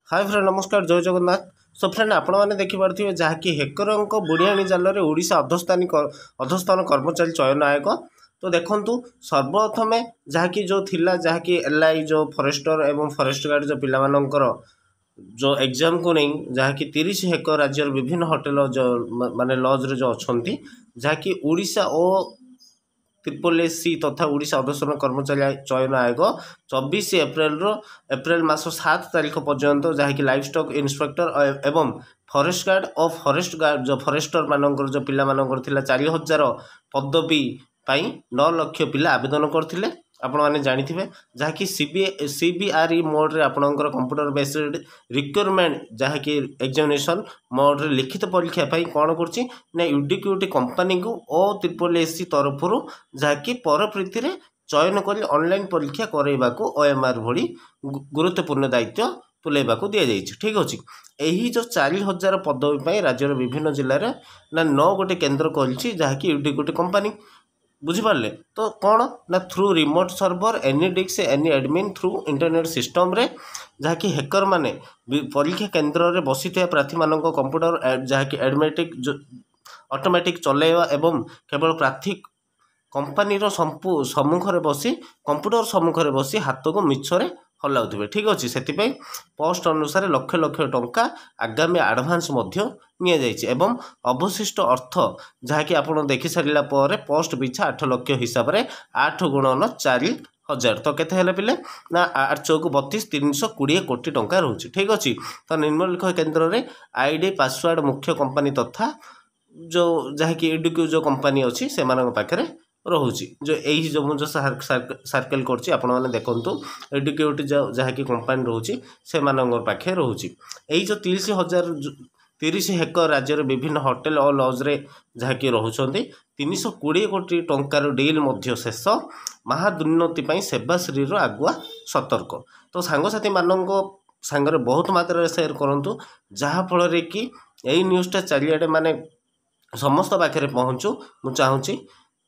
Hi friend नमस्कार जय Jagannath. So friend आपने देखिपे जहाँकि हेकर बुढ़ियाणी जाल ओडिशा अधस्थान कर्मचारी चयन आयोग। तो देखु सर्वप्रथमे जहाँकि जो थिला जहाँकि एलआई जो फरेस्टर एवं फरेस्ट गार्ड जो पिलामानंकर जो एग्जाम को नहीं जहाँकि 30 हेक्टर राज्य विभिन्न होटेल जो माने लॉज रे जो अच्छी जहाँकि ओडिशा और ट्रिपल तथा ओडिशा अधस्थान कर्मचारी चयन आयोग 24 एप्रिल मास 7 तारीख पर्यंत जहाँकि लाइफ स्टॉक इंस्पेक्टर एवं फॉरेस्ट गार्ड और फॉरेस्ट गार्ड जो फॉरेस्टर मानकर जो पिला मानकर थिला 4000 पदवी 9 लाख पिला आवेदन करथिले। आपण माने जानिथिबे जहाँकि सीबीआरई मोड रे आपणकर कंप्यूटर बेस्ड रिक्वायरमेंट जहाँकि एग्जामिनेशन मोड रे लिखित परीक्षा पाई कौन करछि ना यूडीक्यूटी कंपनी को ओ ट्रिपल एससी तरफ जहाँकि पर प्रीति रे चयन कर ऑनलाइन परीक्षा करैबा को ओएमआर भली गुरुत्वपूर्ण दायित्व तुलेबा को दिया जाइछि। ठीक अछि एही जो 4000 पदवी पाई राज्यर विभिन्न जिल्ला रे ना 9 गोटे केंद्र करछि जहाँकि यूडीक्यूटी कंपनी बुझिपारे। तो कौन ना through remote server any disk any admin through internet system रे जहाँकि हेकर माने परीक्षा केन्द्र रे बसी प्रार्थी मान कंप्यूटर जहाँकि एडमेटिक ऑटोमेटिक चलेवा एवं केवल प्रार्थी कंपनी सम्मुख रे बसी कंप्यूटर सम्मुख रे बसी हाथ को मिछरे हलाउथिबे। ठीक अच्छे से पोस्ट अनुसार लक्ष लक्ष टंका आगामी आडभांस एवं अवशिष्ट अर्थ जहाँकि आपड़ देखि सारा पर पोस्ट पिछा 8 लाख हिसाब से 8 गुणन 4000 तो केते पिले ना 8 चौक 32 320 कोटी टंका रोचे। ठीक अच्छे तो निम्नलिख केन्द्र में आईडी पासवर्ड मुख्य कंपनी तथा जो जहाँकि एडुक्यू जो कंपनी अच्छी से पाखे रोचे जो यही जो मुझे सर्कल करछि आपण माने देखंतु एडुक्यूटी जहाँकि कंपनी रोचे से पाखे रोचे यही जो 30 हेक्टर राज्य विभिन्न होटेल और लॉज रे जहाँकि रोचंती 320 कोटी टंकार डील मध्य शेष महादुर्नीति सेवाश्री आगुआ सतर्क। तो सांगसाथी मानक सांगरे बहुत मात्रा शेयर करंतु जहाँफल कि यही न्यूज़टा चारिआडे माने समस्त पाखे पहुँचू मु चाहूँगी।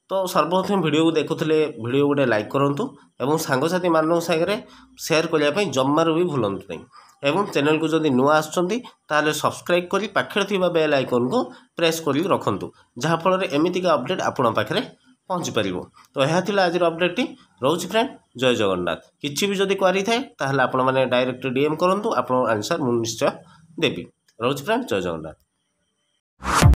तो सर्वप्रथम वीडियो को देखुले वीडियो गोटे लाइक करूँ एवं सांगसाथी मान सागर शेयर करने जमार भी भूलु नहीं एवं चैनल को जदि नुआ आसुँच सब्सक्राइब कर पाखे थी बेल आइकन को प्रेस कर रखु जहाँफल एमतीका अपडेट आपण पाखे पहुँची पार। तो यह थी आज अपडेट रोच फ्रेंड जय जगन्नाथ। किसी भी जदि क्वारी थाए ताहले आपण माने डायरेक्ट डीएम करूँ आप आंसर मुझे निश्चय देवी। रोच फ्रेंड जय जगन्नाथ।